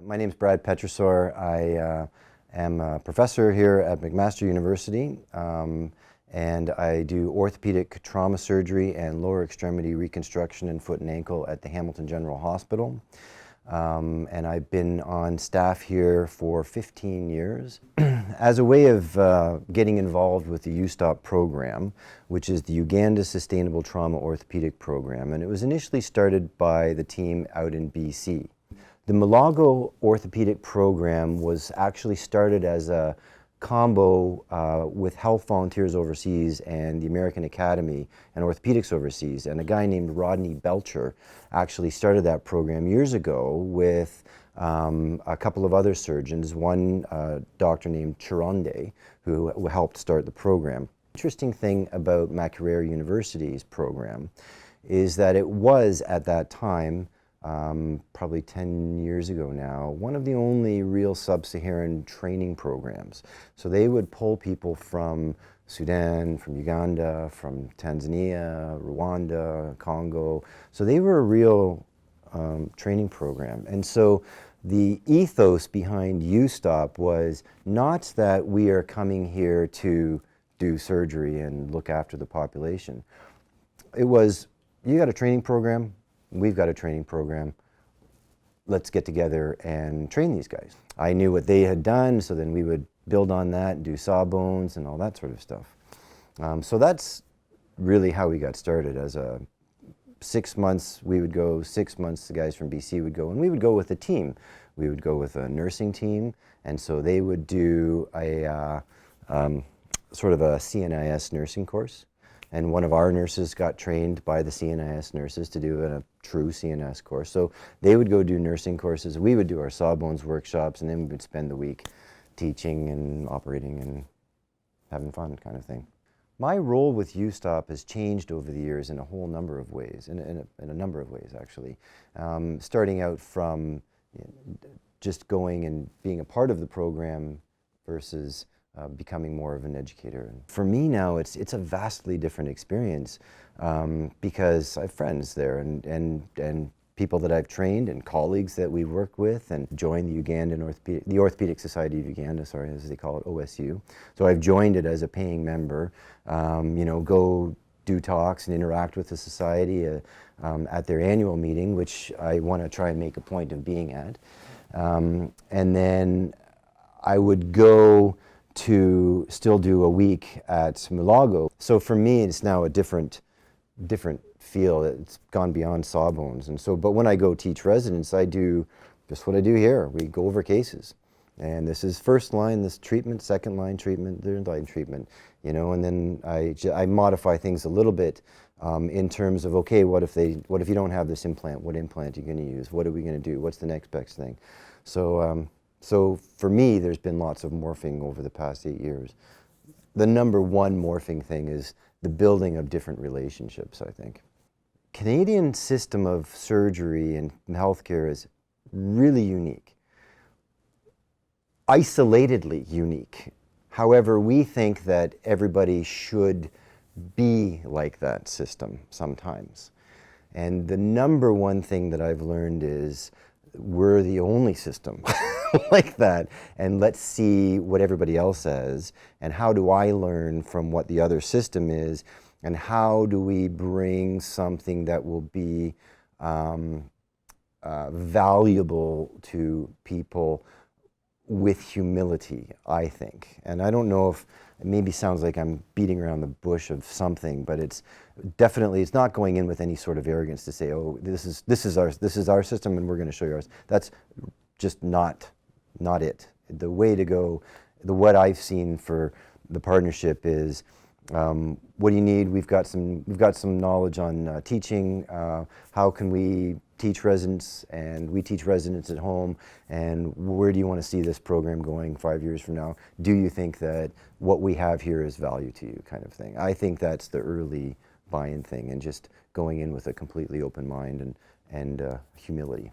My name is Brad Pertisor. I am a professor here at McMaster University, and I do orthopedic trauma surgery and lower extremity reconstruction in foot and ankle at the Hamilton General Hospital. And I've been on staff here for 15 years. As a way of getting involved with the USTOP program, which is the Uganda Sustainable Trauma Orthopedic Program, and it was initially started by the team out in BC. The Mulago Orthopedic Program was actually started as a combo with Health Volunteers Overseas and the American Academy and Orthopedics Overseas. And a guy named Rodney Belcher actually started that program years ago with a couple of other surgeons, one doctor named Chironde, who helped start the program. Interesting thing about Makerere University's program is that it was, at that time, probably 10 years ago now, one of the only real sub-Saharan training programs. So they would pull people from Sudan, from Uganda, from Tanzania, Rwanda, Congo. So they were a real training program. And so the ethos behind USTOP was not that we are coming here to do surgery and look after the population. It was, you got a training program, we've got a training program, let's get together and train these guys. I knew what they had done, so then we would build on that and do sawbones and all that sort of stuff. So that's really how we got started. As a 6 months, we would go, 6 months the guys from BC would go, and we would go with a team. We would go with a nursing team, and so they would do a sort of a CNIS nursing course. And one of our nurses got trained by the CNIS nurses to do a true CNS course. So they would go do nursing courses, we would do our sawbones workshops, and then we would spend the week teaching and operating and having fun, kind of thing. My role with USTOP has changed over the years in a whole number of ways, in a number of ways actually. Starting out from just going and being a part of the program versus becoming more of an educator. For me now, it's a vastly different experience because I have friends there and people that I've trained and colleagues that we work with, and joined the the Orthopedic Society of Uganda, sorry, as they call it, OSU. So I've joined it as a paying member, you know, go do talks and interact with the society at their annual meeting, which I want to try and make a point of being at. And then I would go to still do a week at Mulago. So for me, it's now a different feel. It's gone beyond sawbones. And so, but when I go teach residents, I do just what I do here. We go over cases. And this is first line, this treatment, second line treatment, third line treatment, you know, and then I modify things a little bit in terms of, okay, what if you don't have this implant? What implant are you going to use? What are we going to do? What's the next best thing? So for me, there's been lots of morphing over the past 8 years. The number one morphing thing is the building of different relationships, I think. Canadian system of surgery and healthcare is really unique. Isolatedly unique. However, we think that everybody should be like that system sometimes. And the number one thing that I've learned is we're the only system like that, and let's see what everybody else says, and how do I learn from what the other system is, and how do we bring something that will be valuable to people with humility, I think. And I don't know if it maybe sounds like I'm beating around the bush of something, but it's definitely, it's not going in with any sort of arrogance to say, oh, this is our system and we're going to show you ours. That's just not it. The way to go, what I've seen for the partnership is, what do you need? We've got some knowledge on teaching. How can we teach residents, and we teach residents at home, and where do you want to see this program going 5 years from now? Do you think that what we have here is value to you, kind of thing? I think that's the early buy-in thing, and just going in with a completely open mind and humility.